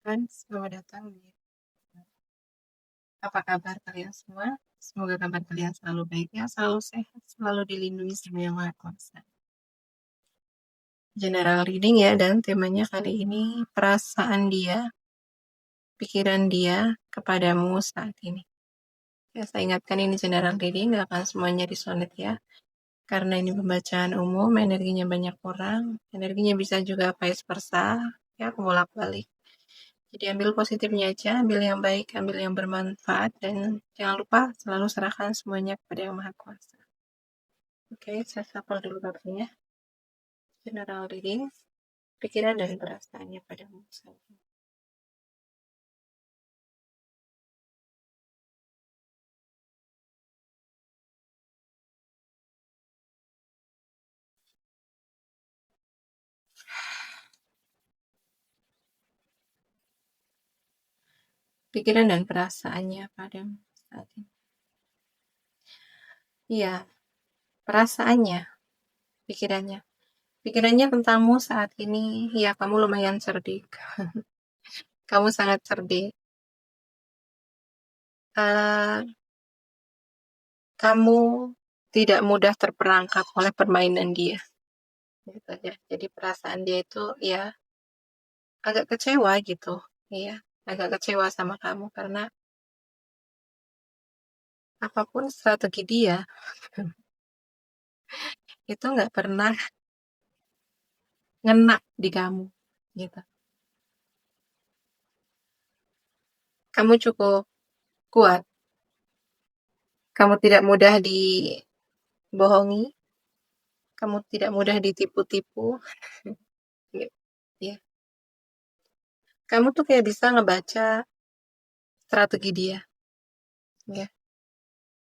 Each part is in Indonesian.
Selamat datang di apa kabar kalian semua? Semoga kabar kalian selalu baik ya, selalu sehat, selalu dilindungi sama Yang Maha Kuasa. General reading ya, dan temanya kali ini perasaan dia, pikiran dia kepadamu saat ini. Ya, saya ingatkan ini general reading, gak akan semuanya resonate ya. Karena ini pembacaan umum, energinya banyak orang, energinya bisa juga vice versa, ya bolak-balik. Jadi ambil positifnya aja, ambil yang baik, ambil yang bermanfaat, dan jangan lupa selalu serahkan semuanya kepada Yang Maha Kuasa. Oke, saya shuffle dulu kartunya. General reading, pikiran dan perasaannya padamu. Pikiran dan perasaannya padamu saat ini. Iya, perasaannya, pikirannya. Pikirannya tentangmu saat ini, ya kamu lumayan cerdik. Kamu sangat cerdik. Kamu tidak mudah terperangkap oleh permainan dia. Gitu ya. Jadi perasaan dia itu ya agak kecewa gitu. Iya, agak kecewa sama kamu karena apapun strategi dia itu nggak pernah ngena di kamu gitu. Kamu cukup kuat. Kamu tidak mudah dibohongi. Kamu tidak mudah ditipu-tipu. Gitu, ya. Kamu tuh kayak bisa ngebaca strategi dia. Ya.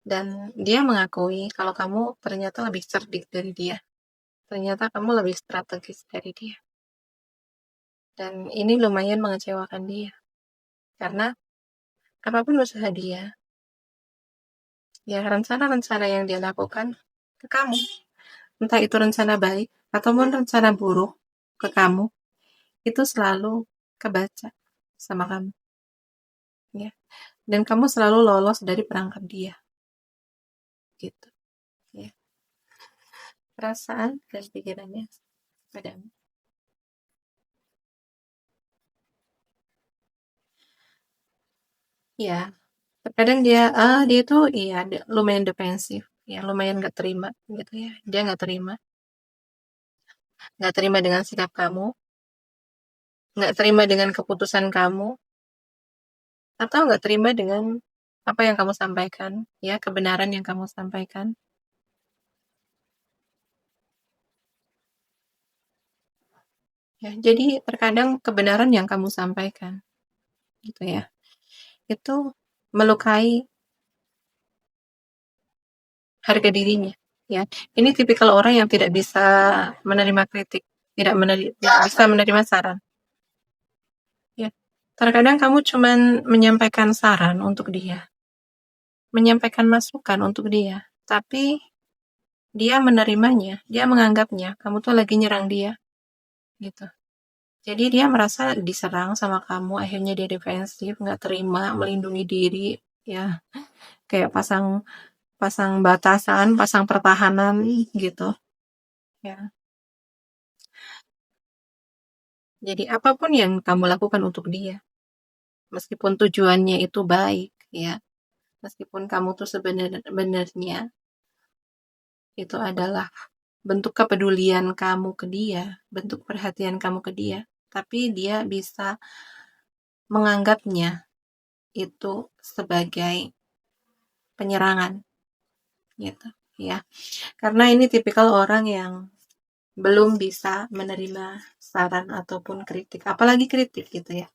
Dan dia mengakui kalau kamu ternyata lebih cerdik dari dia. Ternyata kamu lebih strategis dari dia. Dan ini lumayan mengecewakan dia. Karena apapun usaha dia, ya rencana-rencana yang dia lakukan ke kamu, entah itu rencana baik ataupun rencana buruk ke kamu, itu selalu kebaca sama kamu. Ya. Dan kamu selalu lolos dari perangkap dia. Gitu. Ya. Perasaan dan pikirannya padamu. Ya, terkadang dia tuh iya lumayan defensif, ya lumayan nggak terima gitu ya. Dia nggak terima dengan sikap kamu, nggak terima dengan keputusan kamu, atau nggak terima dengan apa yang kamu sampaikan, ya kebenaran yang kamu sampaikan. Ya, jadi terkadang kebenaran yang kamu sampaikan, gitu ya, itu melukai harga dirinya. Ya, ini tipikal orang yang tidak bisa menerima kritik, tidak bisa menerima saran. Ya, terkadang kamu cuman menyampaikan saran untuk dia, menyampaikan masukan untuk dia, tapi dia menerimanya, dia menganggapnya kamu tuh lagi nyerang dia, gitu. Jadi dia merasa diserang sama kamu, akhirnya dia defensif, nggak terima, melindungi diri, ya kayak pasang batasan, pasang pertahanan gitu, ya. Jadi apapun yang kamu lakukan untuk dia, meskipun tujuannya itu baik, ya, meskipun kamu tuh sebenarnya itu adalah bentuk kepedulian kamu ke dia, bentuk perhatian kamu ke dia, tapi dia bisa menganggapnya itu sebagai penyerangan, gitu, ya. Karena ini tipikal orang yang belum bisa menerima saran ataupun kritik, apalagi kritik gitu ya.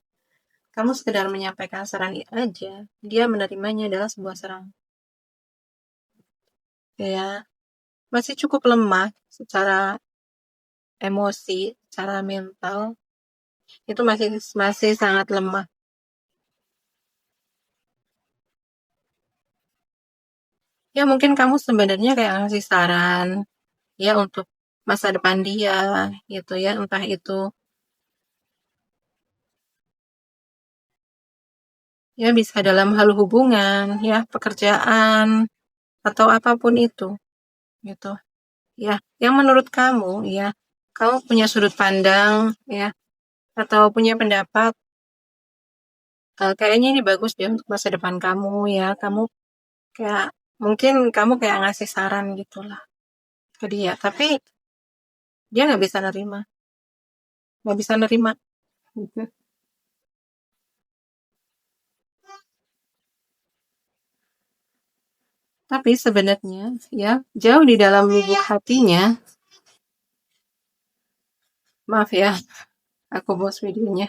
Kamu sekedar menyampaikan saran aja, dia menerimanya adalah sebuah serang. Ya, masih cukup lemah secara emosi, secara mental, itu masih sangat lemah. Ya mungkin kamu sebenarnya kayak ngasih saran ya untuk masa depan dia gitu ya, entah itu Ya bisa dalam hal hubungan, ya pekerjaan, atau apapun itu, gitu. Ya, yang menurut kamu, ya, kamu punya sudut pandang, ya, atau punya pendapat, kayaknya ini bagus deh untuk masa depan kamu, ya. Kamu kayak, mungkin kamu kayak ngasih saran gitulah ke dia, tapi dia nggak bisa nerima, gitu. Tapi sebenarnya, ya, jauh di dalam lubuk hatinya, maaf ya, aku bos videonya.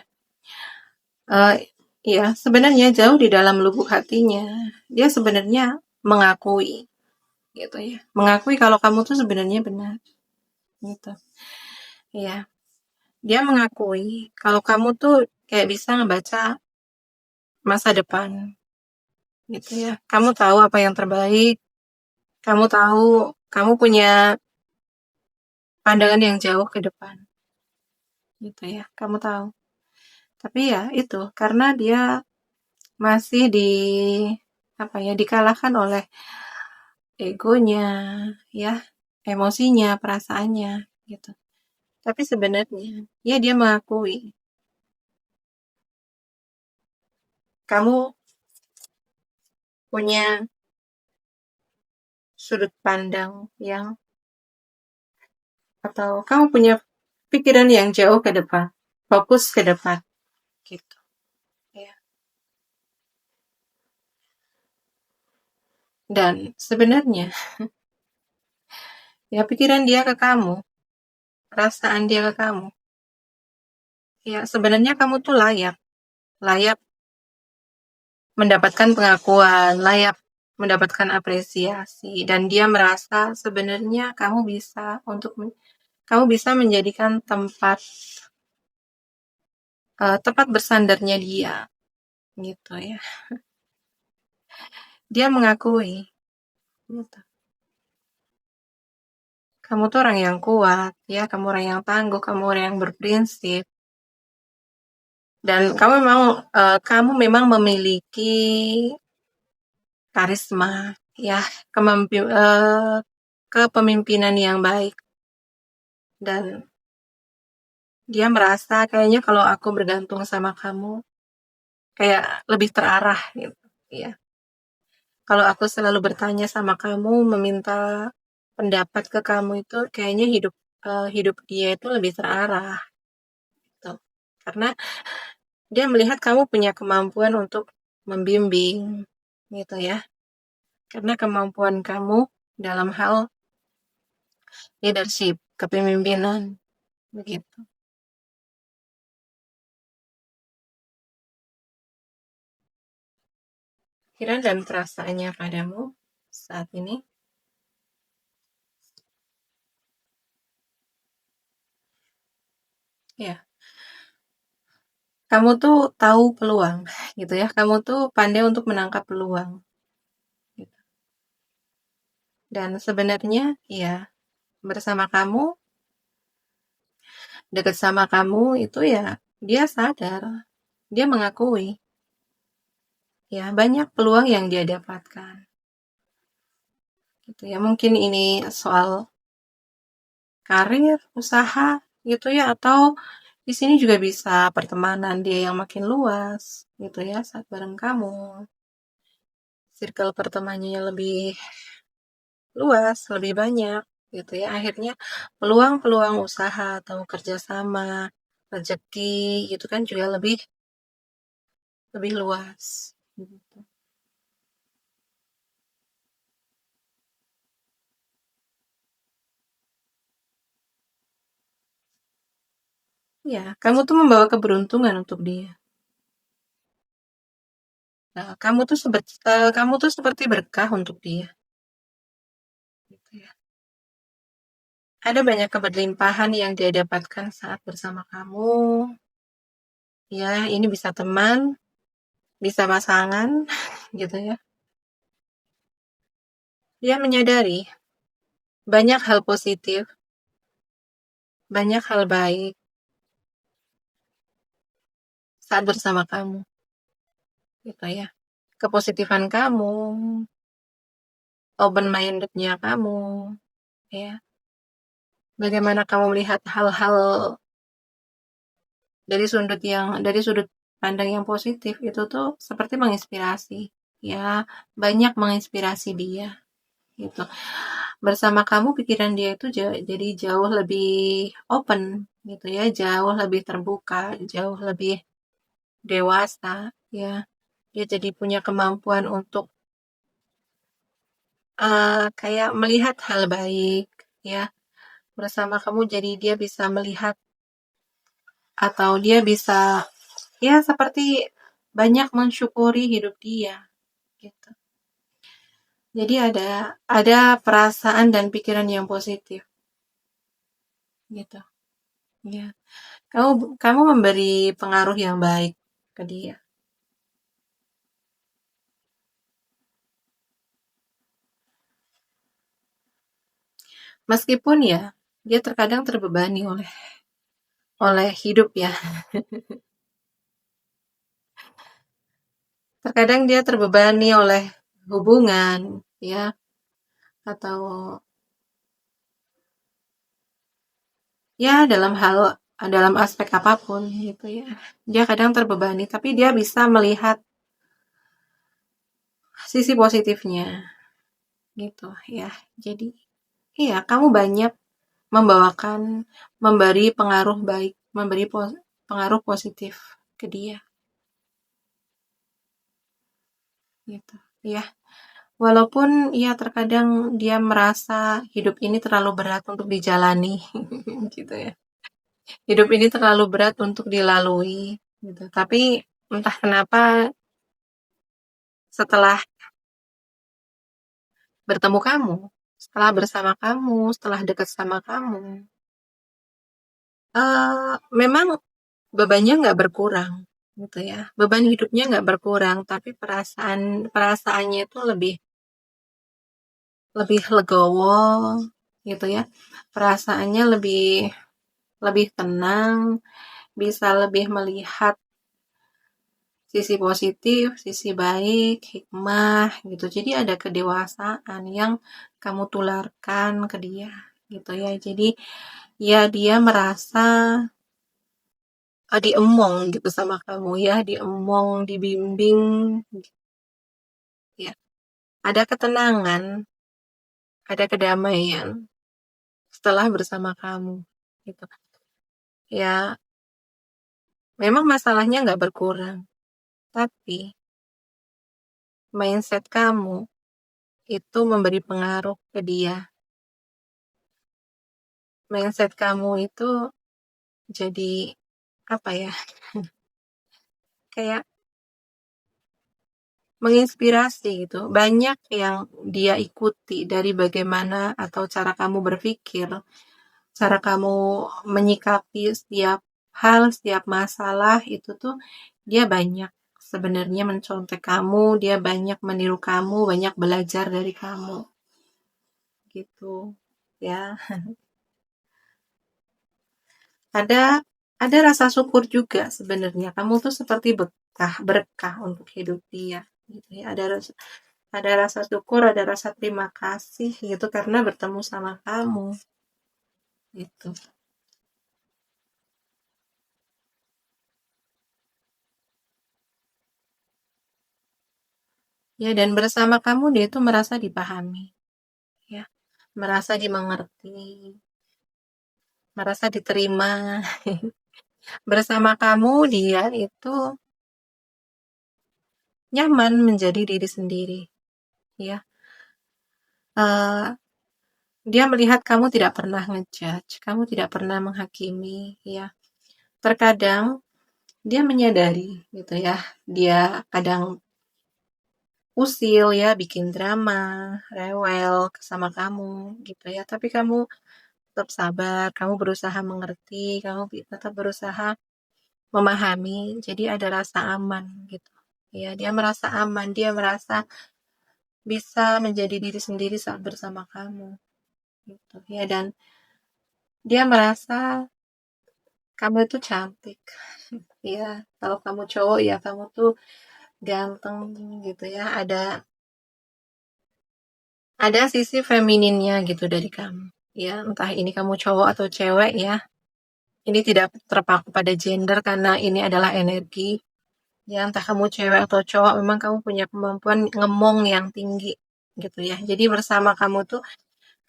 Eh, ya, sebenarnya jauh di dalam lubuk hatinya, dia sebenarnya mengakui, gitu ya, mengakui kalau kamu tuh sebenarnya benar, gitu. Ya, dia mengakui kalau kamu tuh kayak bisa ngebaca masa depan, gitu ya. Kamu tahu apa yang terbaik, kamu tahu, kamu punya pandangan yang jauh ke depan, gitu ya. Kamu tahu. Tapi ya itu karena dia masih dikalahkan oleh egonya, ya, emosinya, perasaannya, gitu. Tapi sebenarnya, ya dia mengakui kamu punya sudut pandang yang atau kamu punya pikiran yang jauh ke depan, fokus ke depan, gitu. Ya. Dan sebenarnya, ya pikiran dia ke kamu, perasaan dia ke kamu, ya sebenarnya kamu tuh layak mendapatkan pengakuan, layak mendapatkan apresiasi, dan dia merasa sebenarnya kamu bisa menjadikan tempat bersandarnya dia, gitu ya. Dia mengakui, gitu. Kamu tuh orang yang kuat, ya, kamu orang yang tangguh, kamu orang yang berprinsip, dan kamu memang memiliki karisma, ya, kepemimpinan yang baik, dan dia merasa kayaknya kalau aku bergantung sama kamu, kayak lebih terarah, gitu, ya. Kalau aku selalu bertanya sama kamu, meminta pendapat ke kamu itu, kayaknya hidup dia itu lebih terarah, gitu. Karena dia melihat kamu punya kemampuan untuk membimbing, gitu ya. Karena kemampuan kamu dalam hal leadership, kepemimpinan, begitu. Pikiran dan perasaannya padamu saat ini, ya, kamu tuh tahu peluang, gitu ya. Kamu tuh pandai untuk menangkap peluang, gitu. Dan sebenarnya, ya, bersama kamu, dekat sama kamu itu ya, dia sadar, dia mengakui, ya, banyak peluang yang dia dapatkan, gitu ya. Mungkin ini soal karir, usaha, gitu ya, atau di sini juga bisa pertemanan dia yang makin luas, gitu ya, saat bareng kamu. Circle pertemanannya lebih luas, lebih banyak, gitu ya. Akhirnya peluang-peluang usaha atau kerjasama, rezeki, gitu kan juga lebih lebih luas, gitu. Ya, kamu tuh membawa keberuntungan untuk dia. Nah, kamu tuh seperti berkah untuk dia, gitu ya. Ada banyak keberlimpahan yang dia dapatkan saat bersama kamu. Ya, ini bisa teman, bisa pasangan, gitu ya. Dia menyadari banyak hal positif, banyak hal baik saat bersama kamu. gitu ya. Kepositifan kamu, open minded-nya kamu, ya. Bagaimana kamu melihat hal-hal dari sudut pandang yang positif itu tuh seperti menginspirasi. Ya, banyak menginspirasi dia gitu. Bersama kamu pikiran dia itu jadi jauh lebih open gitu ya, jauh lebih terbuka, jauh lebih dewasa ya. Dia jadi punya kemampuan untuk kayak melihat hal baik ya. Bersama kamu jadi dia bisa melihat atau dia bisa ya seperti banyak mensyukuri hidup dia gitu. Jadi ada perasaan dan pikiran yang positif gitu. Ya. Kamu memberi pengaruh yang baik ke dia. Meskipun ya dia terkadang terbebani oleh hidup ya. Terkadang dia terbebani oleh hubungan ya atau ya dalam aspek apapun gitu ya. Dia kadang terbebani tapi dia bisa melihat sisi positifnya gitu ya. Jadi iya, kamu banyak memberi pengaruh baik, pengaruh positif ke dia gitu. Ya, walaupun ya terkadang dia merasa hidup ini terlalu berat untuk dijalani gitu ya. Hidup ini terlalu berat untuk dilalui gitu. Tapi entah kenapa setelah bertemu kamu, setelah bersama kamu, setelah dekat sama kamu, memang bebannya nggak berkurang gitu ya. Beban hidupnya nggak berkurang, tapi perasaannya itu lebih lebih legowo gitu ya. Perasaannya lebih lebih tenang, bisa lebih melihat sisi positif, sisi baik, hikmah gitu. Jadi ada kedewasaan yang kamu tularkan ke dia gitu ya. Jadi ya dia merasa diemong gitu sama kamu ya, diemong, dibimbing ya. Ada ketenangan, ada kedamaian setelah bersama kamu gitu. Ya, memang masalahnya nggak berkurang, tapi mindset kamu itu memberi pengaruh ke dia. Mindset kamu itu jadi apa ya? Kayak menginspirasi gitu. Banyak yang dia ikuti dari bagaimana atau cara kamu berpikir, cara kamu menyikapi setiap hal, setiap masalah itu tuh dia banyak sebenarnya mencontek kamu, dia banyak meniru kamu, banyak belajar dari kamu gitu. Ya, ada ada rasa syukur juga sebenarnya. Kamu tuh seperti berkah untuk hidup dia gitu ya. Ada rasa syukur, ada rasa terima kasih gitu karena bertemu sama kamu gitu. Ya, dan bersama kamu dia itu merasa dipahami, ya, merasa dimengerti, merasa diterima. Bersama kamu dia itu nyaman menjadi diri sendiri, ya. Dia melihat kamu tidak pernah ngejudge, kamu tidak pernah menghakimi, ya. Terkadang dia menyadari gitu ya, dia kadang usil ya, bikin drama, rewel sama kamu gitu ya. Tapi kamu tetap sabar, kamu berusaha mengerti, kamu tetap berusaha memahami. Jadi ada rasa aman gitu. Ya, dia merasa aman, dia merasa bisa menjadi diri sendiri saat bersama kamu gitu. Ya, dan dia merasa kamu itu cantik. Ya, kalau kamu cowok ya kamu tuh ganteng gitu ya, ada sisi femininnya gitu dari kamu. Ya, entah ini kamu cowok atau cewek ya. Ini tidak terpaku pada gender karena ini adalah energi. Ya, entah kamu cewek atau cowok, memang kamu punya kemampuan ngemong yang tinggi gitu ya. Jadi bersama kamu tuh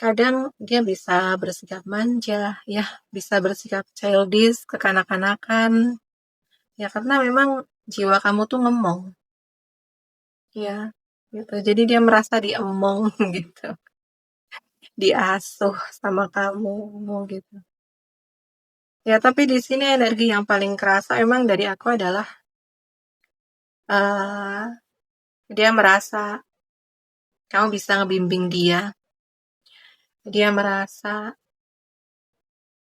kadang dia bisa bersikap manja, ya, bisa bersikap childish, kekanak-kanakan, ya karena memang jiwa kamu tuh ngemong, ya, gitu. Jadi dia merasa diemong gitu, diasuh sama kamu gitu. Ya, tapi di sini energi yang paling kerasa emang dari aku adalah uh, dia merasa kamu bisa ngebimbing dia. Dia merasa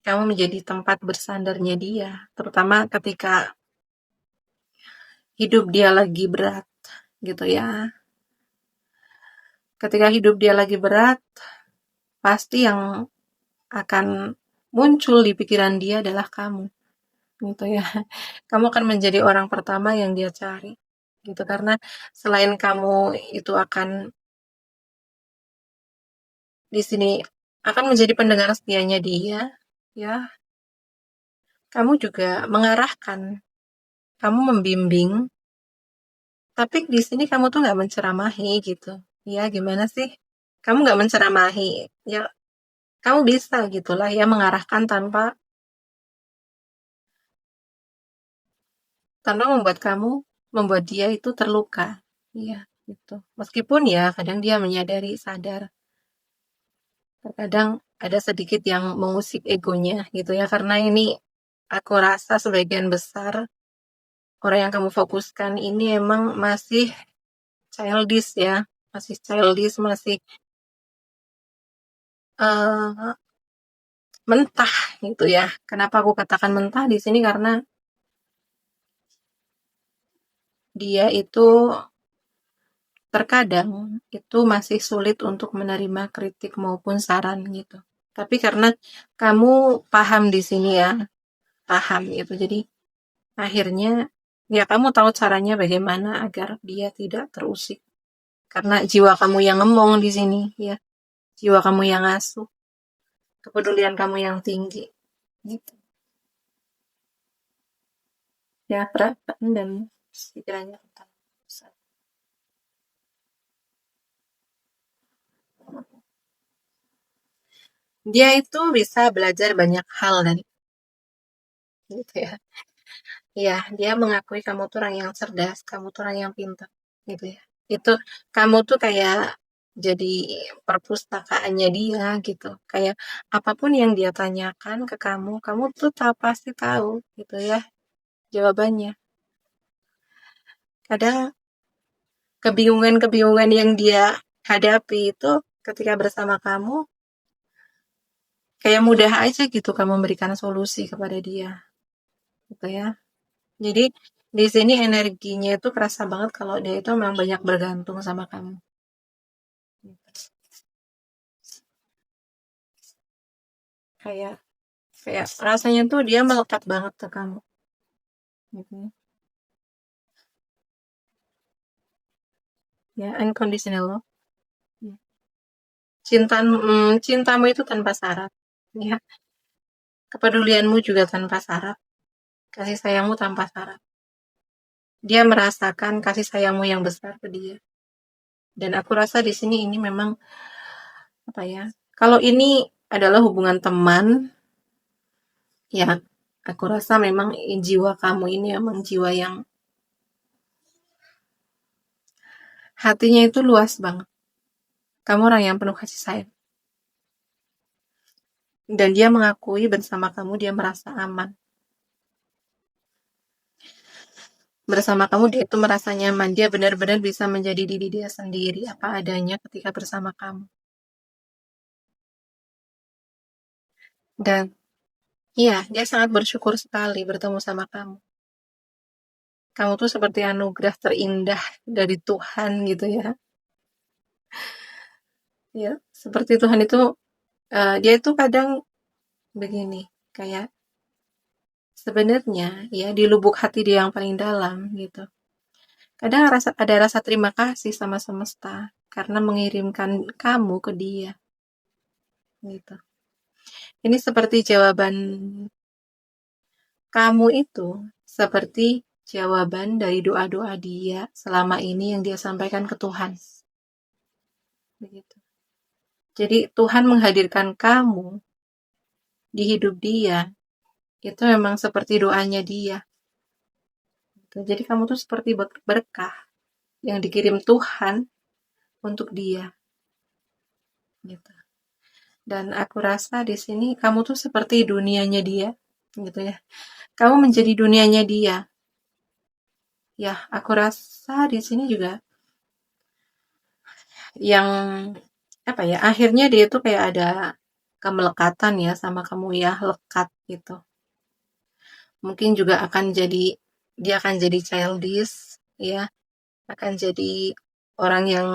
kamu menjadi tempat bersandarnya dia, terutama ketika hidup dia lagi berat gitu ya. Ketika hidup dia lagi berat, pasti yang akan muncul di pikiran dia adalah kamu gitu ya. Kamu akan menjadi orang pertama yang dia cari gitu, karena selain kamu itu akan di sini akan menjadi pendengar setianya dia, ya, kamu juga mengarahkan, kamu membimbing, tapi di sini kamu tuh nggak menceramahi gitu. Ya, gimana sih? Kamu nggak menceramahi, ya kamu bisa gitulah ya mengarahkan tanpa membuat dia itu terluka. Iya, gitu. Meskipun ya kadang dia menyadari, sadar, terkadang ada sedikit yang mengusik egonya gitu ya, karena ini aku rasa sebagian besar orang yang kamu fokuskan ini emang masih childish ya, masih childish, masih uh, mentah gitu ya. Kenapa aku katakan mentah di sini? Karena dia itu terkadang itu masih sulit untuk menerima kritik maupun saran gitu. Tapi karena kamu paham di sini ya, paham gitu. Jadi akhirnya ya kamu tahu caranya bagaimana agar dia tidak terusik. Karena jiwa kamu yang ngomong di sini ya, jiwa kamu yang asuh, kepedulian kamu yang tinggi. Gitu. Ya, perasaan dan pikirannya tentang pusat. Dia itu bisa belajar banyak hal dari gitu ya. Iya, dia mengakui kamu tuh orang yang cerdas, kamu tuh orang yang pintar, gitu ya. Itu kamu tuh kayak jadi perpustakaannya dia gitu. Kayak apapun yang dia tanyakan ke kamu tuh pasti tahu gitu ya jawabannya. Kadang kebingungan-kebingungan yang dia hadapi itu ketika bersama kamu kayak mudah aja gitu kamu memberikan solusi kepada dia, gitu ya. Jadi di sini energinya itu kerasa banget kalau dia itu memang banyak bergantung sama kamu. Kayak kayak rasanya tuh dia melekat banget ke kamu. Gitu. Ya, unconditional love. Ya. Cintamu itu tanpa syarat. Ya, kepedulianmu juga tanpa syarat. Kasih sayangmu tanpa syarat. Dia merasakan kasih sayangmu yang besar ke dia. Dan aku rasa di sini ini memang apa ya? Kalau ini adalah hubungan teman, ya aku rasa memang jiwa kamu ini memang jiwa yang hatinya itu luas banget. Kamu orang yang penuh kasih sayang. Dan dia mengakui bersama kamu dia merasa aman. Bersama kamu dia itu merasa nyaman. Dia benar-benar bisa menjadi diri dia sendiri apa adanya ketika bersama kamu. Dan iya, dia sangat bersyukur sekali bertemu sama kamu. Kamu tuh seperti anugerah terindah dari Tuhan gitu ya. Ya, seperti Tuhan itu dia itu kadang begini, kayak sebenarnya ya di lubuk hati dia yang paling dalam gitu. Kadang ada rasa terima kasih sama semesta karena mengirimkan kamu ke dia. Gitu. Ini seperti jawaban kamu itu, seperti jawaban dari doa-doa dia selama ini yang dia sampaikan ke Tuhan. Begitu. Jadi Tuhan menghadirkan kamu di hidup dia, itu memang seperti doanya dia. Jadi kamu tuh seperti berkah yang dikirim Tuhan untuk dia. Gitu. Dan aku rasa di sini kamu tuh seperti dunianya dia, gitu ya. Kamu menjadi dunianya dia. Ya, aku rasa di sini juga yang apa ya, akhirnya dia tuh kayak ada kemelekatan ya sama kamu ya, lekat gitu. Mungkin juga dia akan jadi childish ya, akan jadi orang yang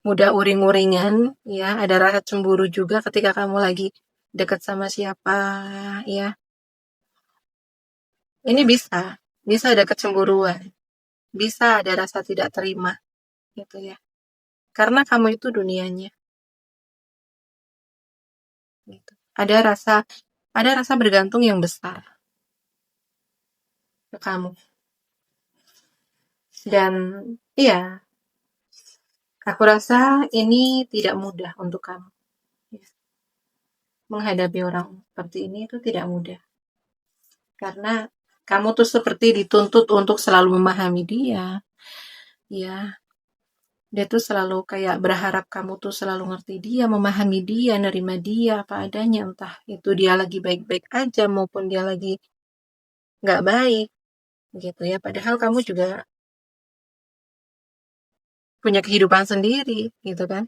mudah uring-uringan ya, ada rasa cemburu juga ketika kamu lagi deket sama siapa ya. Ini bisa ada kecemburuan, bisa ada rasa tidak terima gitu ya. Karena kamu itu dunianya. Gitu. Ada rasa bergantung yang besar ke kamu. Dan iya, aku rasa ini tidak mudah untuk kamu. Menghadapi orang seperti ini itu tidak mudah. Karena kamu tuh seperti dituntut untuk selalu memahami dia. Ya, dia tuh selalu kayak berharap kamu tuh selalu ngerti dia, memahami dia, nerima dia apa adanya. Entah itu dia lagi baik-baik aja maupun dia lagi nggak baik. Gitu ya, padahal kamu juga punya kehidupan sendiri, gitu kan.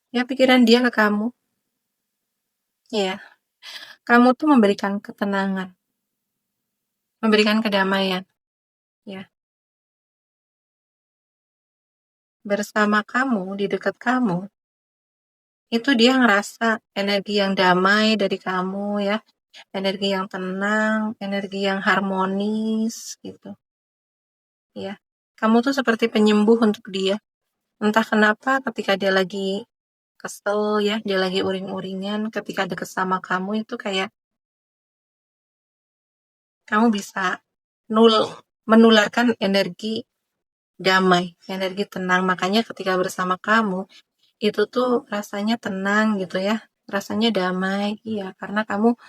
Ya, pikiran dia ke kamu. Ya, kamu tuh memberikan ketenangan, memberikan kedamaian. Ya, bersama kamu, di dekat kamu, itu dia ngerasa energi yang damai dari kamu ya, energi yang tenang, energi yang harmonis gitu. Ya, kamu tuh seperti penyembuh untuk dia. Entah kenapa ketika dia lagi kesel ya, dia lagi uring-uringan, ketika deket sama kamu itu kayak kamu bisa menularkan energi damai, energi tenang. Makanya ketika bersama kamu, itu tuh rasanya tenang gitu ya, rasanya damai, iya, karena kamu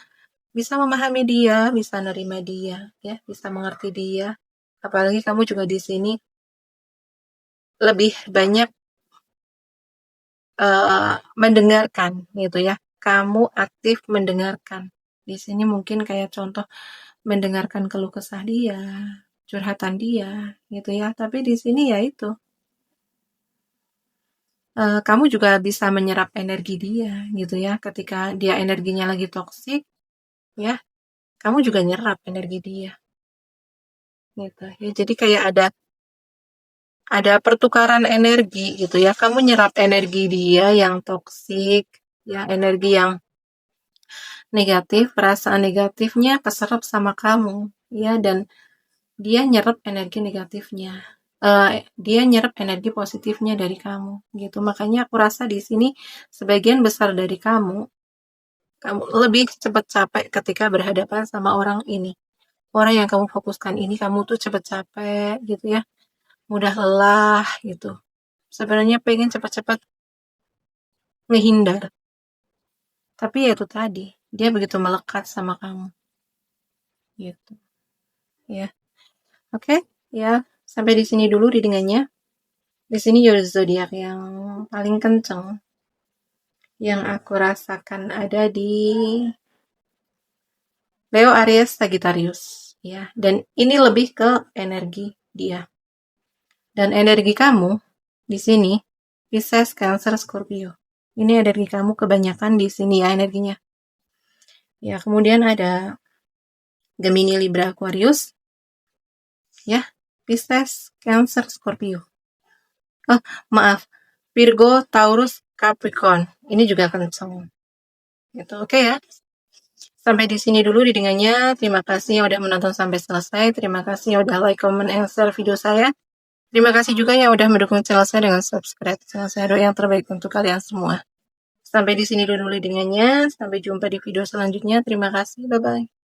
bisa memahami dia, bisa nerima dia, ya, bisa mengerti dia. Apalagi kamu juga di sini lebih banyak mendengarkan gitu ya. Kamu aktif mendengarkan. Di sini mungkin kayak contoh mendengarkan keluh kesah dia, curhatan dia, gitu ya. Tapi di sini ya itu, kamu juga bisa menyerap energi dia, gitu ya. Ketika dia energinya lagi toksik, ya, kamu juga nyerap energi dia, gitu ya. Jadi kayak ada pertukaran energi, gitu ya. Kamu nyerap energi dia yang toksik, ya, energi yang negatif, perasaan negatifnya keserap sama kamu, ya, dan dia nyerap energi negatifnya. Dia nyerap energi positifnya dari kamu, gitu. Makanya aku rasa di sini sebagian besar dari kamu lebih cepat capek ketika berhadapan sama orang ini. Orang yang kamu fokuskan ini, kamu tuh cepat capek, gitu ya. Mudah lelah, gitu. Sebenarnya pengen cepat-cepat menghindar. Tapi ya itu tadi, dia begitu melekat sama kamu. Gitu. Ya. Oke, ya. Sampai di sini dulu readingannya. Di sini zodiak yang paling kenceng yang aku rasakan ada di Leo, Aries, Sagittarius, ya. Dan ini lebih ke energi dia. Dan energi kamu di sini Pisces, Cancer, Scorpio. Ini energi kamu kebanyakan di sini ya energinya. Ya, kemudian ada Gemini, Libra, Aquarius. Ya, Pisces, Cancer, Scorpio. Oh, maaf. Virgo, Taurus, Capricorn. Ini juga kenceng. Gitu, oke ya. Sampai di sini dulu readingannya. Terima kasih yang udah menonton sampai selesai. Terima kasih yang udah like, comment, and share video saya. Terima kasih juga yang udah mendukung channel saya dengan subscribe. Channel saya doa yang terbaik untuk kalian semua. Sampai di sini dulu readingannya. Sampai jumpa di video selanjutnya. Terima kasih. Bye-bye.